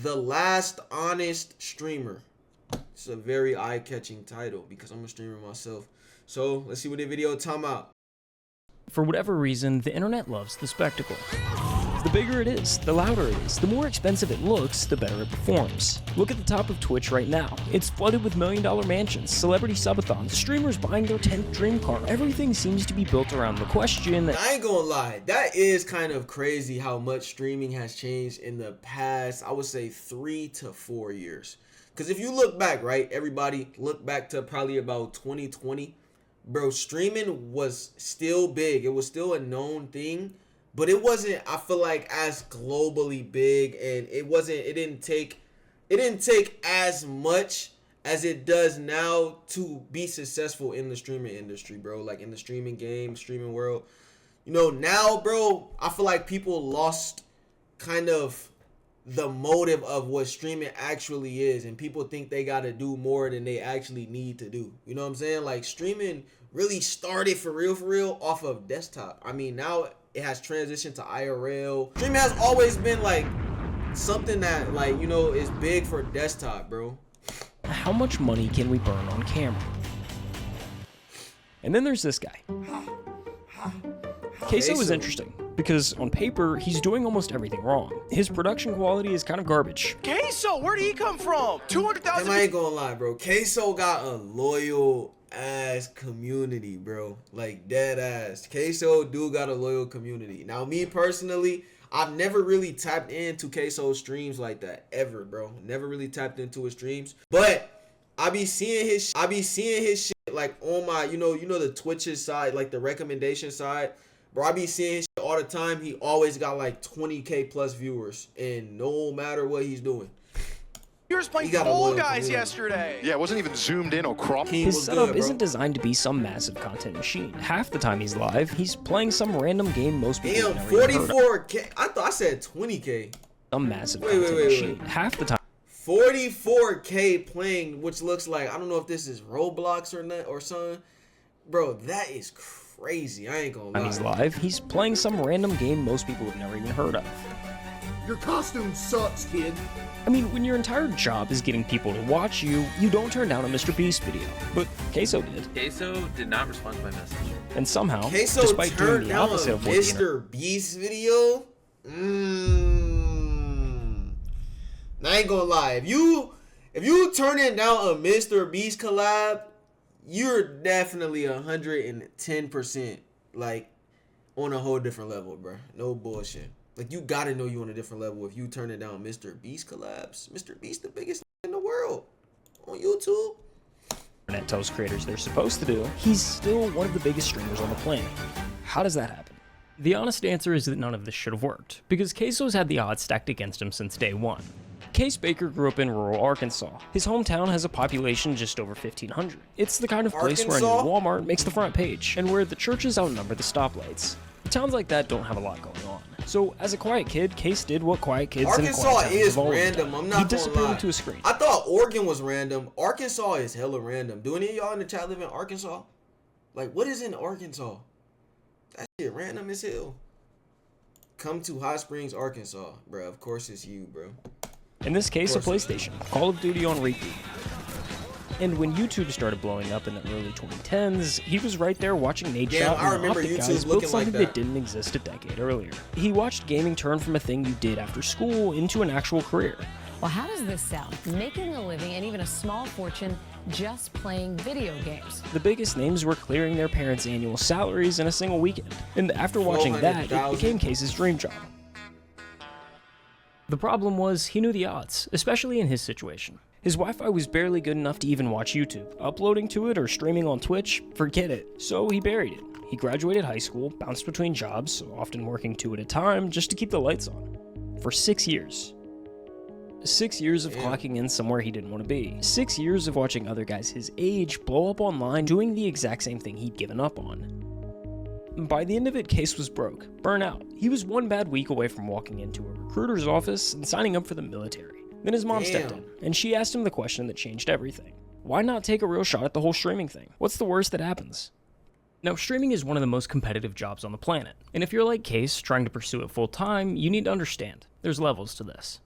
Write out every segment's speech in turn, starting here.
The Last Honest Streamer. It's a very eye-catching title because I'm a streamer myself. So let's see what the video talking about. For whatever reason, the internet loves the spectacle. The bigger it is, the louder it is, the more expensive it looks, the better it performs. Look at the top of Twitch right now. It's flooded with million-dollar mansions, celebrity subathons, streamers buying their 10th dream car. Everything seems to be built around the question. I ain't gonna lie, that is kind of crazy how much streaming has changed in the past, I would say 3 to 4 years. Because if you look back, right, everybody look back to probably about 2020, bro, streaming was still big. It was still a known thing. But it wasn't, I feel like, as globally big, and it didn't take as much as it does now to be successful in the streaming industry, bro. Like in the streaming game, streaming world. You know, now, bro, I feel like people lost kind of the motive of what streaming actually is, and people think they gotta do more than they actually need to do. You know what I'm saying? Like streaming really started for real off of desktop. I mean, now it has transitioned to IRL. Streaming has always been like something that, like, you know, is big for desktop, bro. How much money can we burn on camera? And then there's this guy. CaseOh is interesting because on paper, he's doing almost everything wrong. His production quality is kind of garbage. CaseOh, where'd he come from? 200,000. I ain't gonna lie, bro. CaseOh got a loyal ass community, bro. Like dead ass. CaseOh do got a loyal community. Now, me personally, I've never really tapped into CaseOh streams like that ever, bro. Never really tapped into his streams, but I be seeing his shit like on my, you know the Twitch's side, like the recommendation side, bro. I be seeing his shit all the time. He always got like 20K plus viewers, and no matter what he's doing. You were playing Fall Guys yesterday. Yeah, it wasn't even zoomed in or cropped. His setup isn't designed to be some massive content machine. Half the time he's live, he's playing some random game most people Damn, never even heard of. 44K. I thought I said 20K. Some massive content machine. Half the time. 44K playing, which looks like, I don't know if this is Roblox or not or something. Bro, that is crazy. I ain't gonna lie. When he's live, he's playing some random game most people have never even heard of. Your costume sucks, kid. I mean, when your entire job is getting people to watch you, you don't turn down a Mr. Beast video. But CaseOh did. CaseOh did not respond to my message. And somehow, CaseOh despite doing turned the down opposite a of what the Mr. Beast video? I ain't gonna lie. If you turning down a Mr. Beast collab, you're definitely 110% like on a whole different level, bro. No bullshit. Like, you gotta know you on a different level if you turning down Mr. Beast collabs. Mr. Beast, the biggest in the world on YouTube. internet tells creators they're supposed to do, he's still one of the biggest streamers on the planet. How does that happen? The honest answer is that none of this should have worked, because CaseOh's had the odds stacked against him since day one. Case Baker grew up in rural Arkansas. His hometown has a population just over 1,500. It's the kind of place where a new Walmart makes the front page, and where the churches outnumber the stoplights. Towns like that don't have a lot going on. So, as a quiet kid, Case did what quiet kids in quiet towns is have always random. done. I'm not He disappeared gonna lie. into a screen. I thought Oregon was random. Arkansas is hella random. Do any of y'all in the chat live in Arkansas? Like, what is in Arkansas? That shit random as hell. Come to Hot Springs, Arkansas, bro. Of course it's you, bro. In this case, a PlayStation, Call of Duty on repeat. And when YouTube started blowing up in the early 2010s, he was right there watching Nate Shot and the Optic guys build something that didn't exist a decade earlier. He watched gaming turn from a thing you did after school into an actual career. Well, how does this sound? Making a living and even a small fortune just playing video games. The biggest names were clearing their parents' annual salaries in a single weekend. And after watching that, it became Case's dream job. The problem was, he knew the odds, especially in his situation. His Wi-Fi was barely good enough to even watch YouTube. Uploading to it or streaming on Twitch, forget it. So he buried it. He graduated high school, bounced between jobs, often working 2 at a time, just to keep the lights on. For 6 years. 6 years of clocking in somewhere he didn't want to be. 6 years of watching other guys his age blow up online doing the exact same thing he'd given up on. By the end of it, Case was broke, burnout. He was one bad week away from walking into a recruiter's office and signing up for the military. Then his mom stepped in, and she asked him the question that changed everything. Why not take a real shot at the whole streaming thing? What's the worst that happens? Now, streaming is one of the most competitive jobs on the planet, and if you're like Case, trying to pursue it full time, you need to understand, there's levels to this.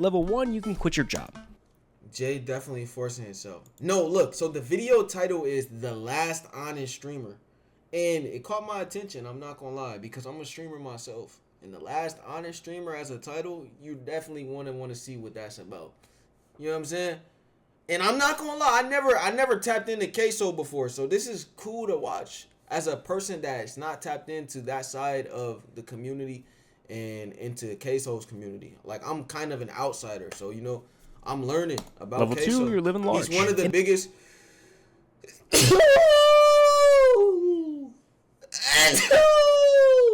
Level 1, you can quit your job. Jay definitely forcing himself. No, look, so the video title is The Last Honest Streamer. And it caught my attention, I'm not gonna lie, because I'm a streamer myself. And The Last Honest Streamer as a title, you definitely want to see what that's about. You know what I'm saying? And I'm not gonna lie, I never tapped into CaseOh before, so this is cool to watch as a person that's not tapped into that side of the community and into CaseOh's community. Like, I'm kind of an outsider, so you know, I'm learning about Level 2, you're living large. He's one of the biggest.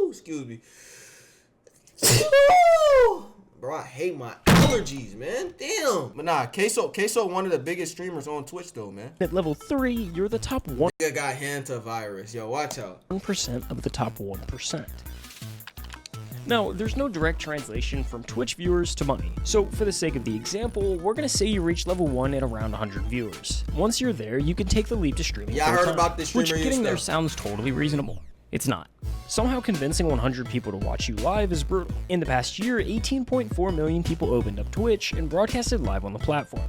Excuse me. Bro, I hate my allergies, man. Damn. But nah, CaseOh one of the biggest streamers on Twitch though, man. At level 3, you're the top 1%. Nigga got hantavirus. Yo, watch out. 1% of the top 1%. Now, there's no direct translation from Twitch viewers to money, so for the sake of the example, we're gonna say you reach level 1 at around 100 viewers. Once you're there, you can take the leap to streaming Yeah, I heard about this streamer. which getting there sounds totally reasonable. It's not. Somehow convincing 100 people to watch you live is brutal. In the past year, 18.4 million people opened up Twitch and broadcasted live on the platform.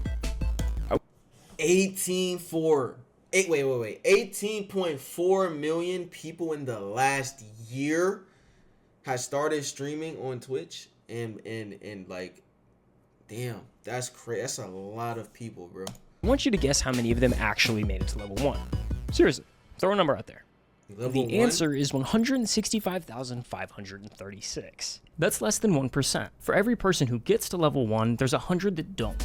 18.4 million people in the last year has started streaming on Twitch, and like, damn, that's crazy. That's a lot of people, bro. I want you to guess how many of them actually made it to level 1. Seriously, throw a number out there. The answer is 165,536. That's less than 1%. For every person who gets to level 1, there's 100 that don't.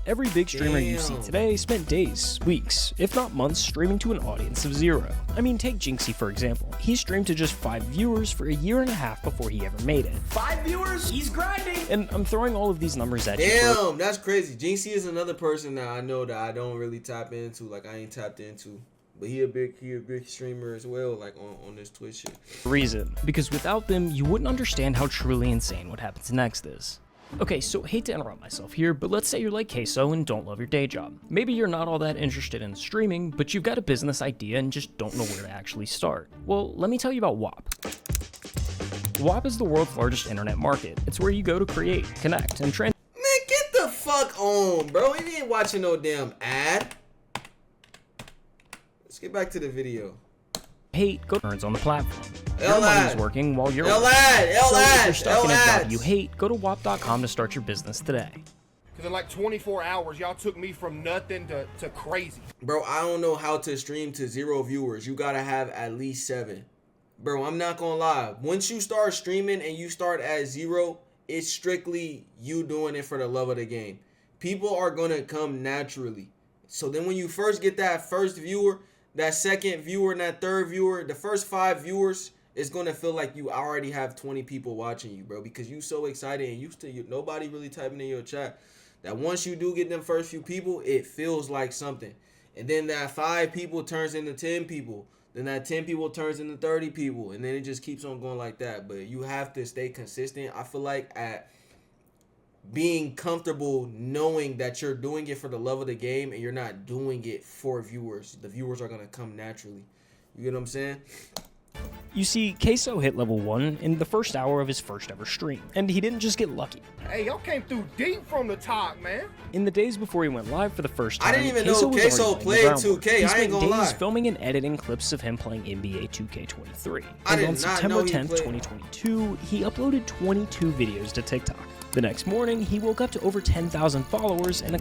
Every big streamer you see today spent days, weeks, if not months streaming to an audience of 0. I mean, take Jinxie for example. He streamed to just 5 viewers for a year and a half before he ever made it. 5 viewers? He's grinding! And I'm throwing all of these numbers at you. Damn, that's crazy. Jinxie is another person that I know that I don't really tap into, like I ain't tapped into. But he a big streamer as well, like on this Twitch shit. Reason, because without them, you wouldn't understand how truly insane what happens next is. Okay, so hate to interrupt myself here, but let's say you're like CaseOh and don't love your day job. Maybe you're not all that interested in streaming, but you've got a business idea and just don't know where to actually start. Well, let me tell you about WAP. WAP is the world's largest internet market. It's where you go to create, connect, and Man, get the fuck on, bro. You ain't watching no damn ad. Let's get back to the video. Hate, go turns on the platform. Your money's working while you're so if you're stuck in a job you hate, go to WAP.com to start your business today. Because in like 24 hours, y'all took me from nothing to crazy. Bro, I don't know how to stream to 0 viewers. You gotta have at least 7. Bro, I'm not gonna lie. Once you start streaming and you start at 0, it's strictly you doing it for the love of the game. People are gonna come naturally. So then when you first get that first viewer, that second viewer, and that third viewer, the first 5 viewers, it's gonna feel like you already have 20 people watching you, bro, because you so excited and nobody really typing in your chat. That once you do get them first few people, it feels like something. And then that 5 people turns into 10 people. Then that 10 people turns into 30 people. And then it just keeps on going like that. But you have to stay consistent. I feel like at being comfortable knowing that you're doing it for the love of the game and you're not doing it for viewers. The viewers are going to come naturally. You get what I'm saying? You see, CaseOh hit level 1 in the first hour of his first ever stream, and he didn't just get lucky. Hey, y'all came through deep from the top, man. In the days before he went live for the first time, I didn't even know CaseOh played 2K. I ain't gonna lie. He spent days filming and editing clips of him playing NBA 2K23. I did And on not September know he 10th, played. 2022, he uploaded 22 videos to TikTok. The next morning, he woke up to over 10,000 followers and a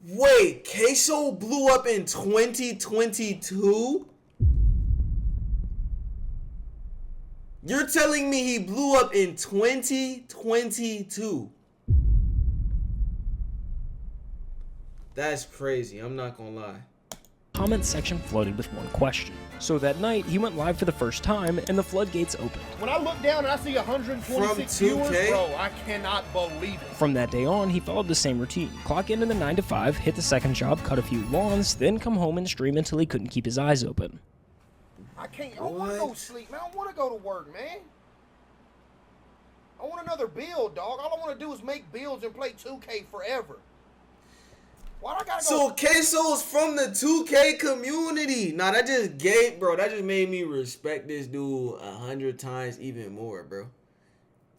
Wait, CaseOh blew up in 2022? You're telling me he blew up in 2022? That's crazy. I'm not gonna lie. comment section flooded with one question. So that night, he went live for the first time, and the floodgates opened. When I look down and I see 126 viewers, bro, I cannot believe it. From that day on, he followed the same routine. Clock in the 9 to 5, hit the second job, cut a few lawns, then come home and stream until he couldn't keep his eyes open. I don't want to go sleep, man. I don't want to go to work, man. I want another build, dog. All I want to do is make builds and play 2K forever. Why do I gotta go? So CaseOh's from the 2K community. Nah, that just made me respect this dude 100 times even more, bro.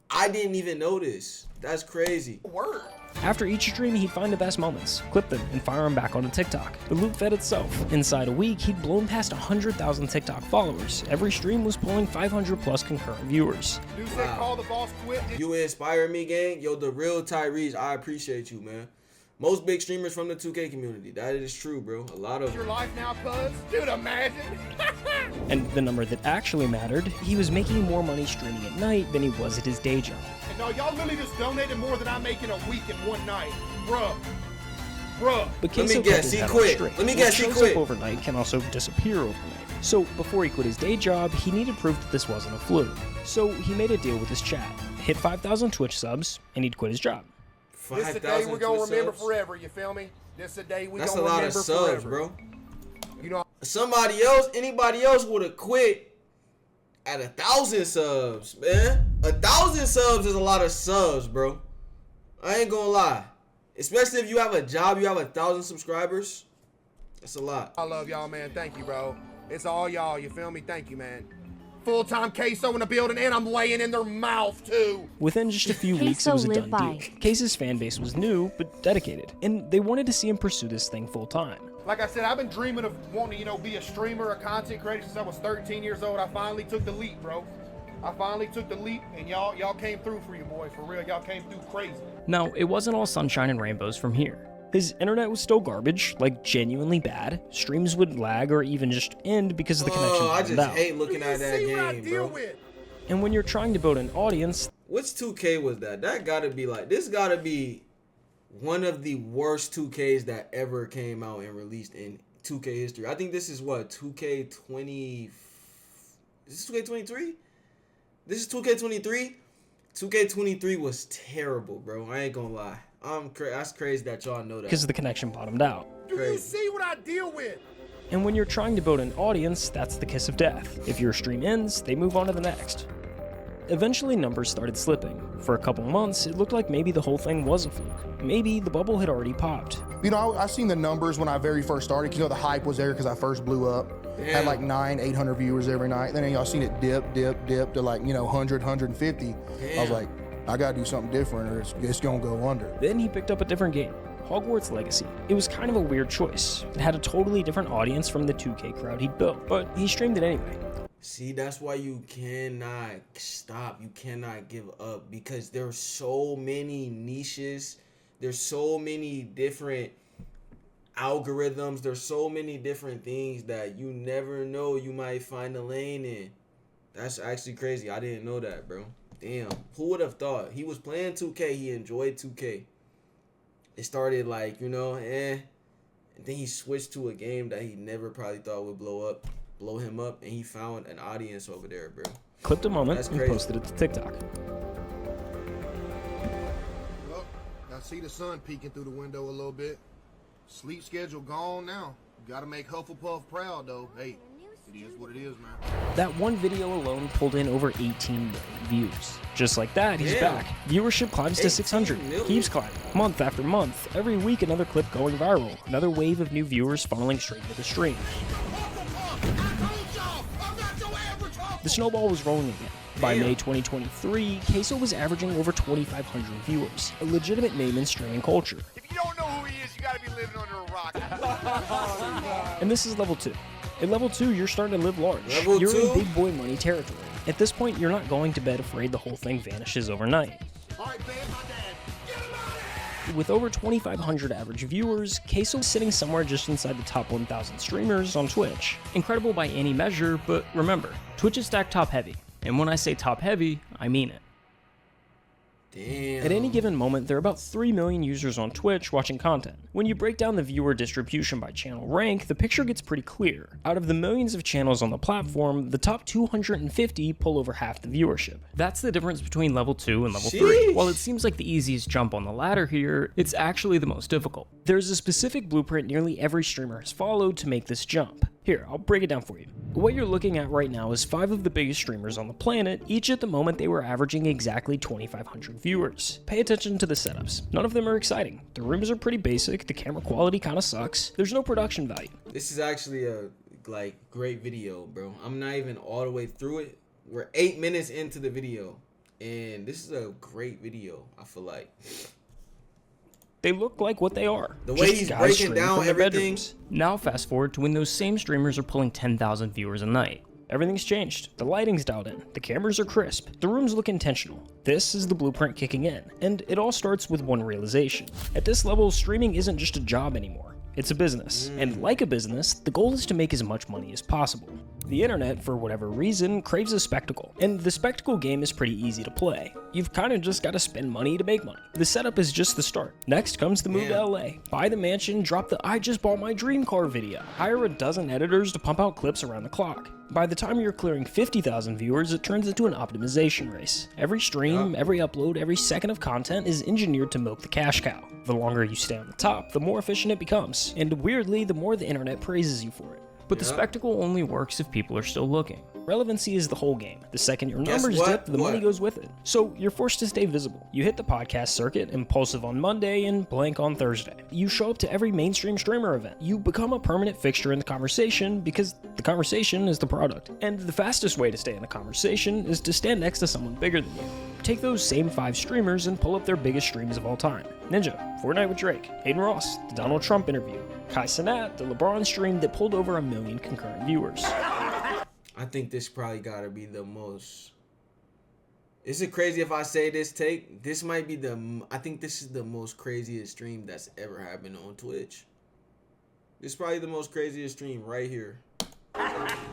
I didn't even know this. That's crazy. Word. After each stream, he'd find the best moments, clip them, and fire them back onto TikTok. The loop fed itself. Inside a week, he'd blown past 100,000 TikTok followers. Every stream was pulling 500 plus concurrent viewers. Dude said call the boss quit. You inspire me, gang. Yo, the real Tyrese, I appreciate you, man. Most big streamers from the 2K community. That is true, bro. A lot of Your life now, cuz. Dude, imagine. And the number that actually mattered, he was making more money streaming at night than he was at his day job. And no, y'all literally just donated more than I make in a week in one night. Bruh. Bruh. But Let me CaseOh guess, kept his he head on quit. straight. Let me What guess, he shows quit. up overnight can also disappear overnight. So before he quit his day job, he needed proof that this wasn't a fluke. So he made a deal with his chat, hit 5,000 Twitch subs, and he'd quit his job. This is the day we're gonna remember forever, you feel me? This is the day we're That's gonna a lot remember of subs, forever. bro. You know, Somebody else, anybody else would have quit at 1,000 subs, man. 1,000 subs is a lot of subs, bro. I ain't gonna lie. Especially if you have a job, you have 1,000 subscribers. That's a lot. I love y'all, man. Thank you, bro. It's all y'all, you feel me? Thank you, man. Full-time CaseOh in the building, and I'm laying in their mouth, too. Within just a few weeks, it was a done deal. Case's fan base was new, but dedicated, and they wanted to see him pursue this thing full time. Like I said, I've been dreaming of wanting to, be a streamer, a content creator since I was 13 years old. I finally took the leap, bro. I finally took the leap, and y'all came through for you, boy. For real, y'all came through crazy. Now, it wasn't all sunshine and rainbows from here. His internet was still garbage, like genuinely bad. Streams would lag or even just end because of the connection I bottomed just out. hate looking at that game, bro. And when you're trying to build an audience, Which 2K was that? That gotta be like, this gotta be one of the worst 2Ks that ever came out and released in 2K history. I think this is what, 2K20, is this 2K23? This is 2K23? 2K23 was terrible, bro. I ain't gonna lie. That's crazy that y'all know that. because the connection bottomed out. Do you see what I deal with? And when you're trying to build an audience, that's the kiss of death. If your stream ends, they move on to the next. Eventually, numbers started slipping. For a couple months, it looked like maybe the whole thing was a fluke. Maybe the bubble had already popped. You know, I seen the numbers when I very first started. You know, the hype was there because I first blew up. Yeah. Had like 800 viewers every night. Then y'all seen it dip to like, 100, 150. I was like, I gotta do something different or it's gonna go under. Then he picked up a different game, Hogwarts Legacy. It was kind of a weird choice. It had a totally different audience from the 2K crowd he'd built, but he streamed it anyway. See, that's why you cannot stop. You cannot give up because there's so many niches. There's so many different algorithms. There's so many different things that you never know you might find a lane in. That's actually crazy. I didn't know that, bro. Damn. Who would have thought? He was playing 2K. He enjoyed 2K. It started like, And then he switched to a game that he never probably thought would blow him up, and he found an audience over there, bro. Clipped a moment That's and crazy. posted it to TikTok. Well, I see the sun peeking through the window a little bit. Sleep schedule gone now. Gotta make Hufflepuff proud, though. Hey, it is what it is, man. That one video alone pulled in over 18 million views. Just like that, he's Damn. back. Viewership climbs to 600. 18 million? Keeps climbing. Month after month. Every week, another clip going viral. Another wave of new viewers funneling straight to the stream. The snowball was rolling again. By Damn. May 2023, CaseOh was averaging over 2,500 viewers, a legitimate name in streaming culture. If you don't know who he is, you gotta be living under a rock. And this is level 2. At level 2, you're starting to live large. Level you're 2? in big boy money territory. At this point, you're not going to bed afraid the whole thing vanishes overnight. All right, babe, my dad. Get him out of here! With over 2,500 average viewers, CaseOh is sitting somewhere just inside the top 1,000 streamers on Twitch. Incredible by any measure, but remember, Twitch is stacked top heavy. And when I say top heavy, I mean it. Damn. At any given moment, there are about 3 million users on Twitch watching content. When you break down the viewer distribution by channel rank, the picture gets pretty clear. Out of the millions of channels on the platform, the top 250 pull over half the viewership. That's the difference between level 2 and level 3. Sheesh. While it seems like the easiest jump on the ladder here, it's actually the most difficult. There's a specific blueprint nearly every streamer has followed to make this jump. Here, I'll break it down for you. What you're looking at right now is 5 of the biggest streamers on the planet. Each at the moment they were averaging exactly 2,500 viewers. Pay attention to the setups. None of them are exciting. The rooms are pretty basic, the camera quality kinda sucks, there's no production value. This is actually a great video, bro. I'm not even all the way through it. We're 8 minutes into the video. And this is a great video, I feel like. They look like what they are. The way he's breaking streaming down from their everything. bedrooms. Now fast forward to when those same streamers are pulling 10,000 viewers a night. Everything's changed. The lighting's dialed in. The cameras are crisp. The rooms look intentional. This is the blueprint kicking in. And it all starts with one realization. At this level, streaming isn't just a job anymore. It's a business. And like a business, the goal is to make as much money as possible. The internet, for whatever reason, craves a spectacle, and the spectacle game is pretty easy to play. You've kinda just gotta spend money to make money. The setup is just the start. Next comes the move to LA. Buy the mansion, drop the I just bought my dream car video. Hire a dozen editors to pump out clips around the clock. By the time you're clearing 50,000 viewers, it turns into an optimization race. Every stream, every upload, every second of content is engineered to milk the cash cow. The longer you stay on the top, the more efficient it becomes, and weirdly, the more the internet praises you for it. But the spectacle only works if people are still looking. Relevancy is the whole game. The second your numbers dip, the money goes with it. So you're forced to stay visible. You hit the podcast circuit, impulsive on Monday and blank on Thursday. You show up to every mainstream streamer event. You become a permanent fixture in the conversation because the conversation is the product. And the fastest way to stay in the conversation is to stand next to someone bigger than you. Take those same 5 streamers and pull up their biggest streams of all time. Ninja, Fortnite with Drake, Hayden Ross, the Donald Trump interview, CaseOh, the LeBron stream that pulled over 1 million concurrent viewers. I think this probably gotta be the most. Is it crazy if I say this take? This might be I think this is the most craziest stream that's ever happened on Twitch. This is probably the most craziest stream right here.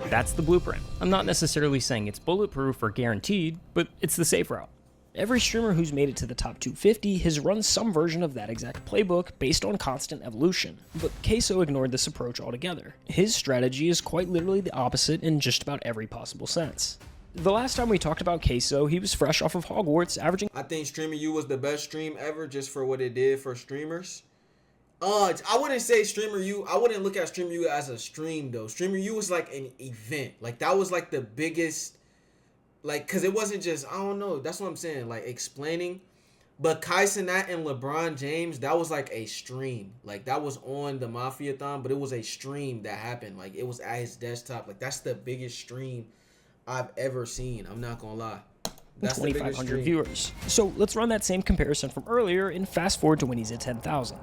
That's the blueprint. I'm not necessarily saying it's bulletproof or guaranteed, but it's the safe route. Every streamer who's made it to the top 250 has run some version of that exact playbook based on constant evolution. But CaseOh ignored this approach altogether. His strategy is quite literally the opposite in just about every possible sense. The last time we talked about CaseOh, he was fresh off of Hogwarts, averaging... I think Streamer U was the best stream ever just for what it did for streamers. I wouldn't say Streamer U. I wouldn't look at Streamer U as a stream though. Streamer U was like an event. Like that was like the biggest... Like, cause it wasn't just, I don't know, that's what I'm saying, like explaining. But CaseOh and LeBron James, that was like a stream. Like that was on the Mafia-thon, but it was a stream that happened. Like it was at his desktop. Like that's the biggest stream I've ever seen. I'm not gonna lie. That's 2,500 viewers. So let's run that same comparison from earlier and fast forward to when he's at 10,000.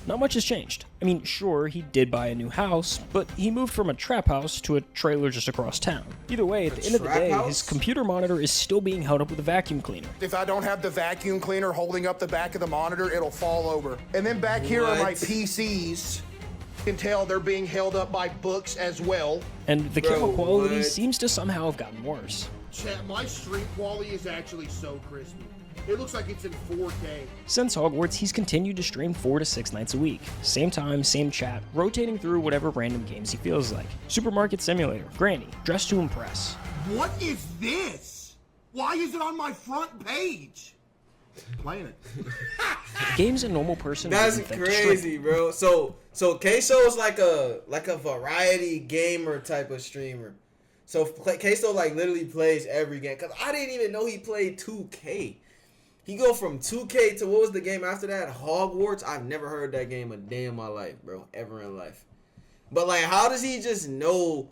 Not much has changed. I mean, sure, he did buy a new house, but he moved from a trap house to a trailer just across town. Either way, at the end of the day, his computer monitor is still being held up with a vacuum cleaner. If I don't have the vacuum cleaner holding up the back of the monitor, it'll fall over. And then back here are my PCs. You can tell they're being held up by books as well. And the camera quality seems to somehow have gotten worse. Chat, my stream quality is actually so crispy. It looks like it's in 4K. Since Hogwarts, he's continued to stream 4 to 6 nights a week. Same time, same chat, rotating through whatever random games he feels like. Supermarket Simulator, Granny, Dress to Impress. What is this? Why is it on my front page? Playing it. Games a normal person. That's crazy, bro. So CaseOh is like a variety gamer type of streamer. So CaseOh like literally plays every game. Cause I didn't even know he played 2K. He go from 2K to what was the game after that? Hogwarts. I've never heard that game a day in my life, bro. Ever in life. But like, how does he just know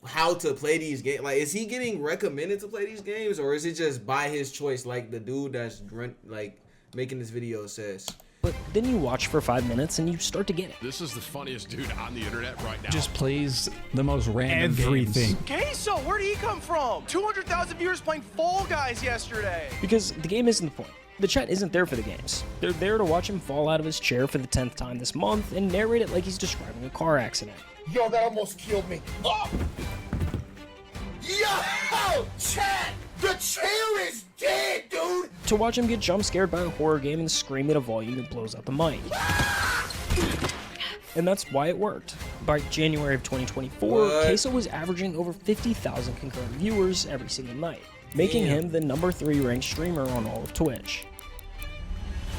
how to play these games? Like, is he getting recommended to play these games, or is it just by his choice, like the dude that's like making this video says? But then you watch for 5 minutes and you start to get it. This is the funniest dude on the internet right now. Just plays the most random everything. CaseOh, where did he come from? 200,000 viewers playing Fall Guys yesterday. Because the game isn't the point. The chat isn't there for the games. They're there to watch him fall out of his chair for the 10th time this month and narrate it like he's describing a car accident. Yo, that almost killed me. Oh! Yo! Chat! The chair is dead, dude! To watch him get jump scared by a horror game and scream at a volume that blows out the mic. And that's why it worked. By January of 2024, CaseOh was averaging over 50,000 concurrent viewers every single night, making him the #3 ranked streamer on all of Twitch.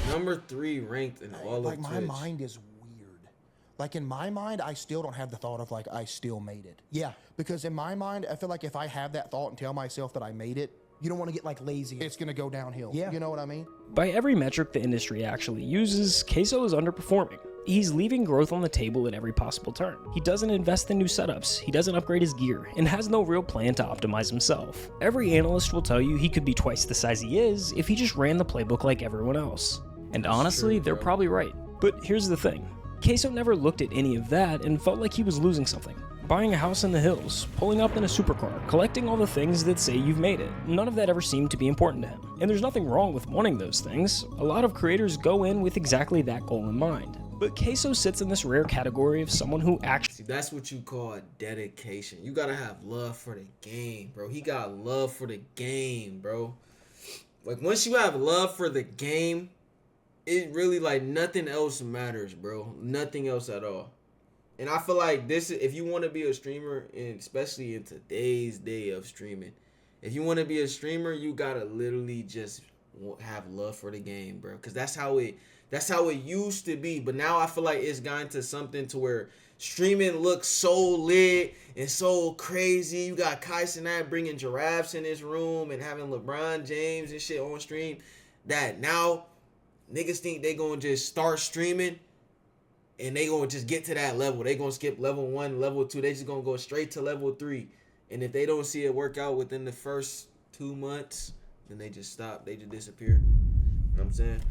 #3 ranked in all of Twitch. Like, my mind is weird. Like, in my mind, I still don't have the thought of, like, I still made it. Yeah, because in my mind, I feel like if I have that thought and tell myself that I made it, you don't want to get, like, lazy. It's going to go downhill. Yeah. You know what I mean? By every metric the industry actually uses, CaseOh is underperforming. He's leaving growth on the table at every possible turn. He doesn't invest in new setups, he doesn't upgrade his gear, and has no real plan to optimize himself. Every analyst will tell you he could be twice the size he is if he just ran the playbook like everyone else. And honestly, they're probably right. But here's the thing. CaseOh never looked at any of that and felt like he was losing something. Buying a house in the hills, pulling up in a supercar, collecting all the things that say you've made it. None of that ever seemed to be important to him. And there's nothing wrong with wanting those things. A lot of creators go in with exactly that goal in mind. But CaseOh sits in this rare category of someone who actually... See, that's what you call dedication. You gotta have love for the game, bro. He got love for the game, bro. Like, once you have love for the game, it really, like, nothing else matters, bro. Nothing else at all. And I feel like this, if you want to be a streamer, and especially in today's day of streaming, if you want to be a streamer, you gotta literally just have love for the game, bro. Because that's how it used to be. But now I feel like it's gotten to something to where streaming looks so lit and so crazy. You got CaseOh bringing giraffes in his room and having LeBron James and shit on stream. That now niggas think they gonna just start streaming and they gonna just get to that level. They gonna skip level 1, level 2. They just gonna go straight to level 3. And if they don't see it work out within the first 2 months, then they just stop. They just disappear. You know what I'm saying?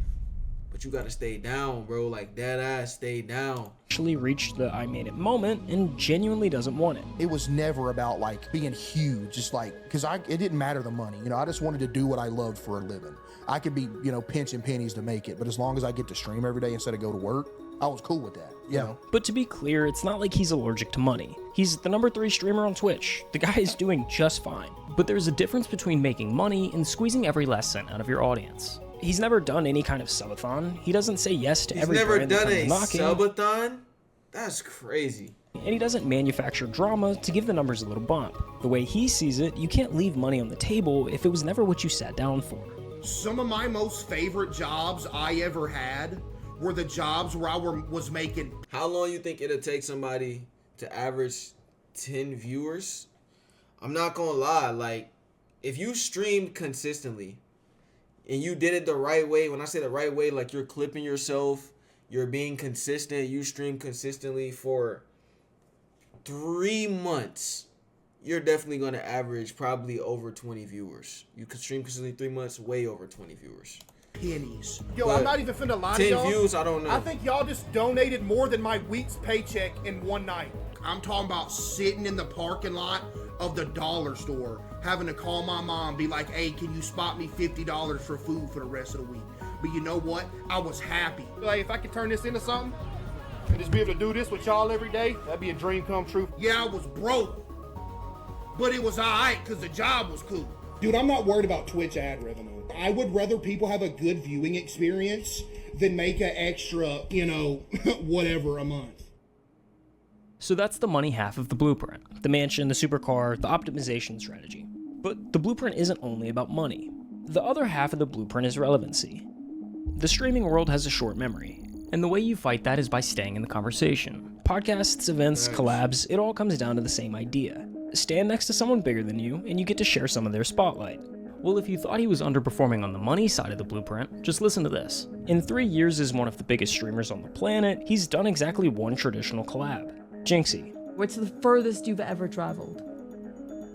But you gotta stay down, bro. Like, dead ass, stay down. Actually reached the I made it moment and genuinely doesn't want it. It was never about like being huge, just like, because it didn't matter the money. You know, I just wanted to do what I loved for a living. I could be, you know, pinching pennies to make it, but as long as I get to stream every day instead of go to work, I was cool with that. You know? But to be clear, it's not like he's allergic to money. He's the #3 streamer on Twitch. The guy is doing just fine. But there's a difference between making money and squeezing every last cent out of your audience. He's never done any kind of subathon. He doesn't say yes to every brand that comes knocking. He's never done a subathon? That's crazy. And he doesn't manufacture drama to give the numbers a little bump. The way he sees it, you can't leave money on the table if it was never what you sat down for. Some of my most favorite jobs I ever had were the jobs where I was making... How long you think it'll take somebody to average 10 viewers? I'm not gonna lie, like, if you streamed consistently and you did it the right way, when I say the right way, like you're clipping yourself, you're being consistent, you stream consistently for 3 months, you're definitely going to average probably over 20 viewers. You could stream consistently 3 months, way over 20 viewers. Pennies. Yo, I'm not even finna lie to 10 y'all. views, I don't know. I think y'all just donated more than my week's paycheck in one night. I'm talking about sitting in the parking lot of the dollar store, having to call my mom, be like, hey, can you spot me $50 for food for the rest of the week? But you know what? I was happy. Like, if I could turn this into something and just be able to do this with y'all every day, that'd be a dream come true. Yeah, I was broke, but it was all right because the job was cool. Dude, I'm not worried about Twitch ad revenue. I would rather people have a good viewing experience than make an extra, you know, whatever a month. So that's the money half of the blueprint. The mansion, the supercar, the optimization strategy. But the blueprint isn't only about money. The other half of the blueprint is relevancy. The streaming world has a short memory, and the way you fight that is by staying in the conversation. Podcasts, events, collabs, it all comes down to the same idea. Stand next to someone bigger than you, and you get to share some of their spotlight. Well, if you thought he was underperforming on the money side of the blueprint, just listen to this. In 3 years as one of the biggest streamers on the planet, he's done exactly one traditional collab. Jinxie. What's the furthest you've ever traveled?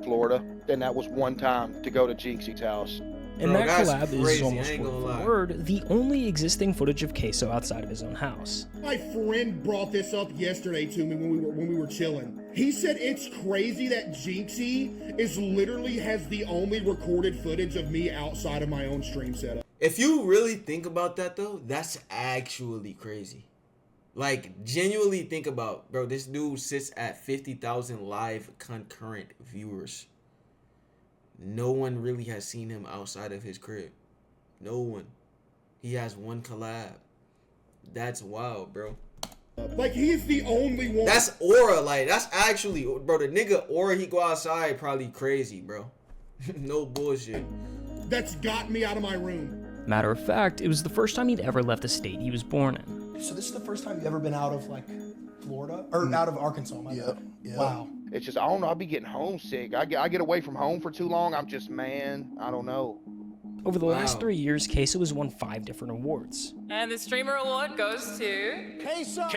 Florida. Then that was one time to go to Jinxie's house. And that collab is almost word for word the only existing footage of CaseOh outside of his own house. My friend brought this up yesterday to me when we were chilling. He said it's crazy that Jinxie literally has the only recorded footage of me outside of my own stream setup. If you really think about that though, that's actually crazy. Like, genuinely think about, bro, this dude sits at 50,000 live concurrent viewers. No one really has seen him outside of his crib. No one. He has one collab. That's wild, bro. Like, he's the only one. That's aura. Like, that's actually, bro, the nigga aura, he go outside probably crazy, bro. No bullshit. That's got me out of my room. Matter of fact, it was the first time he'd ever left the state he was born in. So this is the first time you've ever been out of, like, Florida? Or out of Arkansas, my bad. Yeah. Wow. It's just, I don't know, I be getting homesick. I get away from home for too long. I'm just, man, I don't know. Over the last 3 years, CaseOh has won 5 different awards. And the streamer award goes to CaseOh.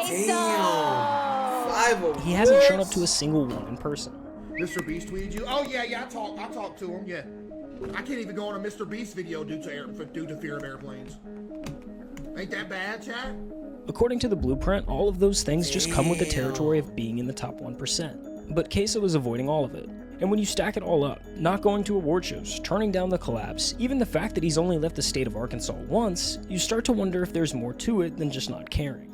Damn. 5 awards. He hasn't shown up to a single one in person. Mr. Beast tweeted you. Oh yeah, I talked to him. Yeah, I can't even go on a Mr. Beast video due to fear of airplanes. Ain't that bad, chat? According to the blueprint, all of those things just come with the territory of being in the top 1%. But CaseOh is avoiding all of it. And when you stack it all up, not going to award shows, turning down the collabs, even the fact that he's only left the state of Arkansas once, you start to wonder if there's more to it than just not caring.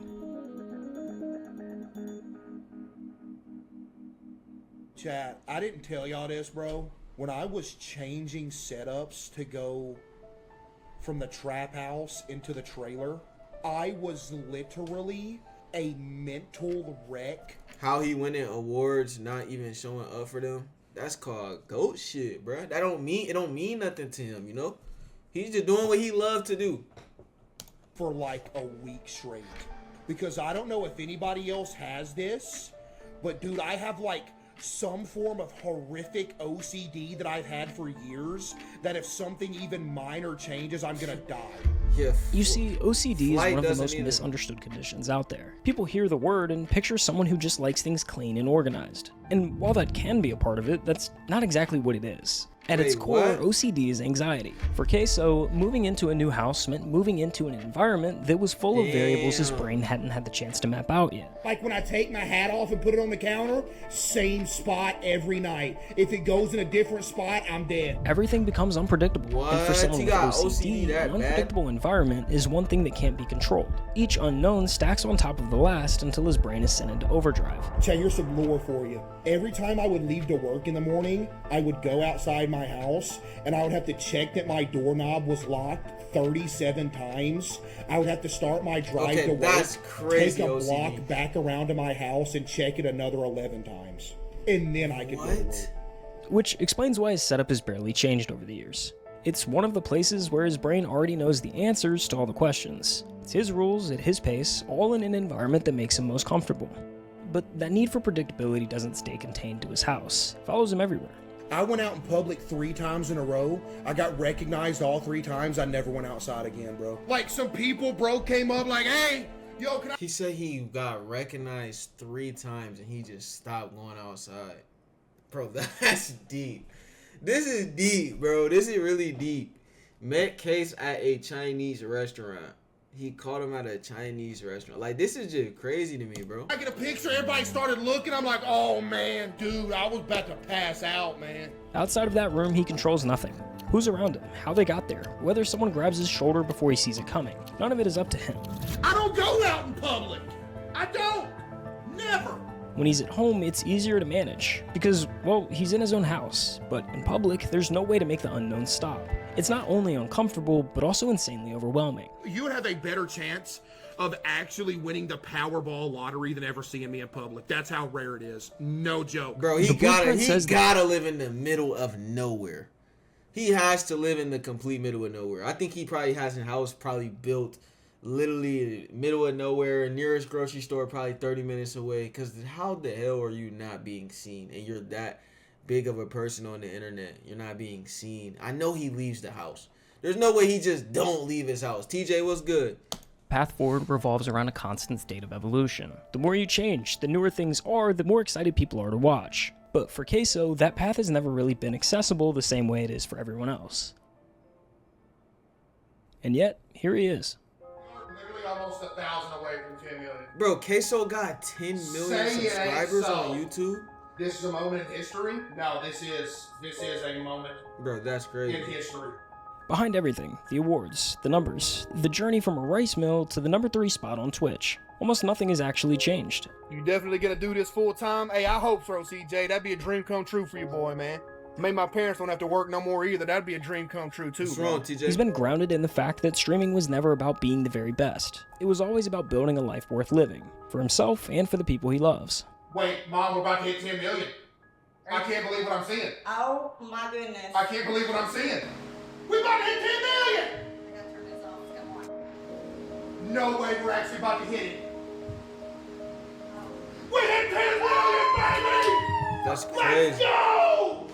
Chat, I didn't tell y'all this, bro. When I was changing setups to go from the trap house into the trailer, I was literally a mental wreck. How he winning awards, not even showing up for them. That's called goat shit, bro. It don't mean nothing to him, you know? He's just doing what he loved to do. For like a week straight. Because I don't know if anybody else has this, but dude, I have like some form of horrific OCD that I've had for years, that if something even minor changes, I'm gonna die. Yeah, you see, OCD is one of the most either. misunderstood conditions out there. People hear the word and picture someone who just likes things clean and organized. And while that can be a part of it, that's not exactly what it is. At its core, OCD is anxiety. For CaseOh, moving into a new house meant moving into an environment that was full of variables his brain hadn't had the chance to map out yet. Like when I take my hat off and put it on the counter, same spot every night. If it goes in a different spot, I'm dead. Everything becomes unpredictable. And for someone with OCD, an unpredictable environment is one thing that can't be controlled. Each unknown stacks on top of the last until his brain is sent into overdrive. Chad, here's some lore for you. Every time I would leave to work in the morning, I would go outside my house and I would have to check that my doorknob was locked 37 times. I would have to start my drive to work, take a block back around to my house and check it another 11 times. And then I could go to work. Which explains why his setup has barely changed over the years. It's one of the places where his brain already knows the answers to all the questions. It's his rules at his pace, all in an environment that makes him most comfortable. But that need for predictability doesn't stay contained to his house. It follows him everywhere. I went out in public 3 times in a row. I got recognized all 3 times. I never went outside again, bro. Like some people, bro, came up like, hey, yo, can I... He said he got recognized 3 times and he just stopped going outside. Bro, that's deep. This is deep, bro. This is really deep. Met Case at a Chinese restaurant. He caught him at a Chinese restaurant. Like, this is just crazy to me, bro. I get a picture, everybody started looking. I'm like, oh, man, dude, I was about to pass out, man. Outside of that room, he controls nothing. Who's around him, how they got there, whether someone grabs his shoulder before he sees it coming. None of it is up to him. I don't go out in public. I don't. Never. When he's at home, it's easier to manage because, well, he's in his own house. But in public, there's no way to make the unknown stop. It's not only uncomfortable, but also insanely overwhelming. You would have a better chance of actually winning the Powerball lottery than ever seeing me in public. That's how rare it is. No joke. Bro, he gotta live in the middle of nowhere. He has to live in the complete middle of nowhere. I think he probably has a house probably built literally middle of nowhere, nearest grocery store probably 30 minutes away. Because how the hell are you not being seen? And you're that big of a person on the internet. You're not being seen. I know he leaves the house. There's no way he just don't leave his house. TJ, what's good? Path forward revolves around a constant state of evolution. The more you change, the newer things are, the more excited people are to watch. But for CaseOh, that path has never really been accessible the same way it is for everyone else. And yet, here he is. Literally almost 1,000 away from 10 million. Bro, CaseOh got 10 million subscribers on YouTube. This is a moment in history? No, this is a moment. Bro, that's crazy. In history. Behind everything, the awards, the numbers, the journey from a rice mill to the number 3 spot on Twitch, almost nothing has actually changed. You definitely gonna do this full time? Hey, I hope so, CJ. That'd be a dream come true for your boy, man. Maybe my parents don't have to work no more either. That'd be a dream come true too. What's wrong, TJ? He's been grounded in the fact that streaming was never about being the very best. It was always about building a life worth living, for himself and for the people he loves. Wait, Mom, we're about to hit 10 million. I can't believe what I'm seeing. Oh my goodness. I can't believe what I'm seeing. We're about to hit 10 million! I gotta turn this off. Come on. No way we're actually about to hit it. We hit 10 million, baby! That's crazy. Let's go!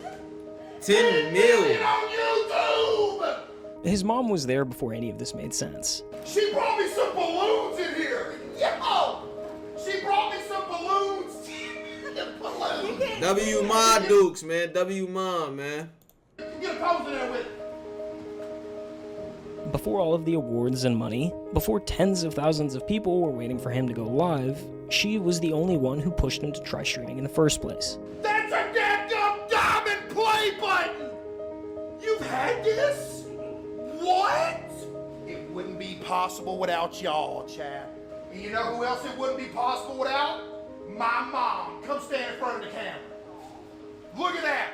10 million on YouTube! His mom was there before any of this made sense. She brought me some balloons in here. Yo! She brought me some balloons. balloons. W Ma Dukes, man. W Ma, man. Get a pose in there with it. Before all of the awards and money, before tens of thousands of people were waiting for him to go live, she was the only one who pushed him to try streaming in the first place. That's a dadgum diamond play button! You've had this? What? It wouldn't be possible without y'all, Chad. And you know who else it wouldn't be possible without? My mom. Come stand in front of the camera. Look at that.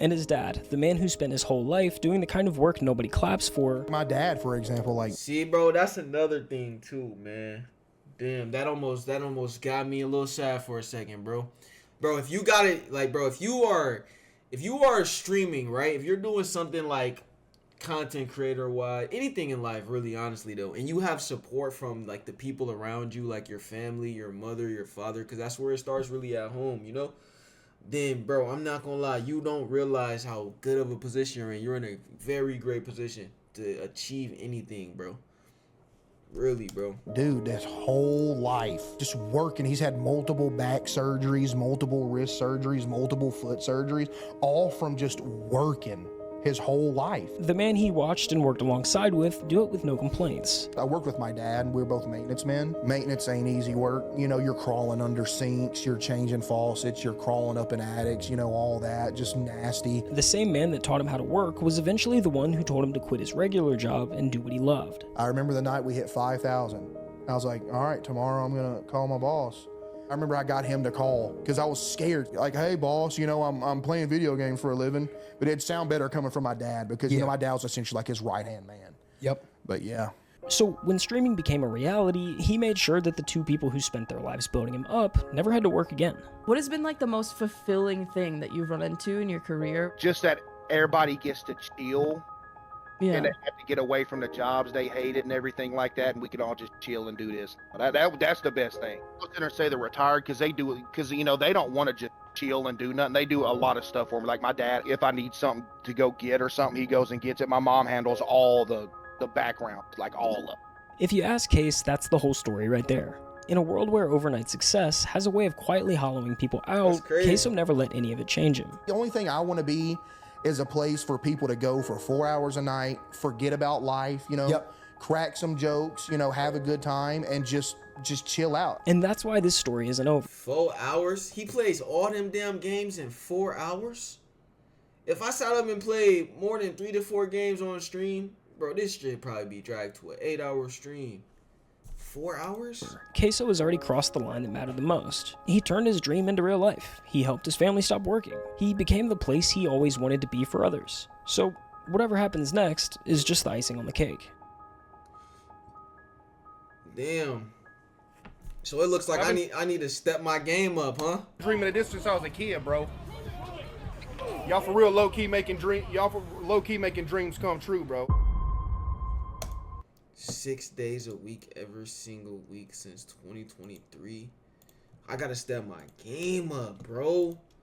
And his dad, the man who spent his whole life doing the kind of work nobody claps for. My dad, for example, like... See, bro, that's another thing too, man. Damn, that almost got me a little sad for a second, bro. Bro, if you got it, like, bro, if you are streaming, right? If you're doing something like content creator wise, anything in life, really, honestly, though, and you have support from, like, the people around you, like your family, your mother, your father, because that's where it starts really at home, you know? Then, bro, I'm not gonna lie, you don't realize how good of a position you're in. You're in a very great position to achieve anything, bro. Really, bro. Dude, his whole life just working. He's had multiple back surgeries, multiple wrist surgeries, multiple foot surgeries, all from just working his whole life. The man he watched and worked alongside with do it with no complaints. I worked with my dad. We were both maintenance men. Maintenance ain't easy work. You know, you're crawling under sinks, you're changing faucets, you're crawling up in attics, you know, all that, just nasty. The same man that taught him how to work was eventually the one who told him to quit his regular job and do what he loved. I remember the night we hit 5,000. I was like, all right, tomorrow I'm gonna call my boss. I remember I got him to call because I was scared. Like, hey, boss, you know, I'm playing video games for a living. But it'd sound better coming from my dad because, you know, my dad was essentially like his right-hand man. Yep. But yeah. So when streaming became a reality, he made sure that the two people who spent their lives building him up never had to work again. What has been like the most fulfilling thing that you've run into in your career? Just that everybody gets to chill. Yeah. And they have to get away from the jobs they hated and everything like that, and we can all just chill and do this. That's the best thing. I was gonna say they're retired because they do, because you know they don't want to just chill and do nothing. They do a lot of stuff for me. Like my dad, if I need something to go get or something, he goes and gets it. My mom handles all the background, like all of it. If you ask Case, that's the whole story right there. In a world where overnight success has a way of quietly hollowing people out, CaseOh never let any of it change him. The only thing I want to be is a place for people to go for 4 hours a night, forget about life, you know, crack some jokes, you know, have a good time, and just chill out. And that's why this story isn't over. 4 hours? He plays all them damn games in 4 hours? If I sat up and played more than 3 to 4 games on stream, bro, this should probably be dragged to an 8-hour stream. 4 hours? CaseOh has already crossed the line that mattered the most. He turned his dream into real life. He helped his family stop working. He became the place he always wanted to be for others. So whatever happens next is just the icing on the cake. Damn. So it looks like I need to step my game up, huh? Dreaming of this since I was a kid, bro. Y'all for real low-key making dreams come true, bro. 6 days a week, every single week since 2023. I gotta step my game up, bro.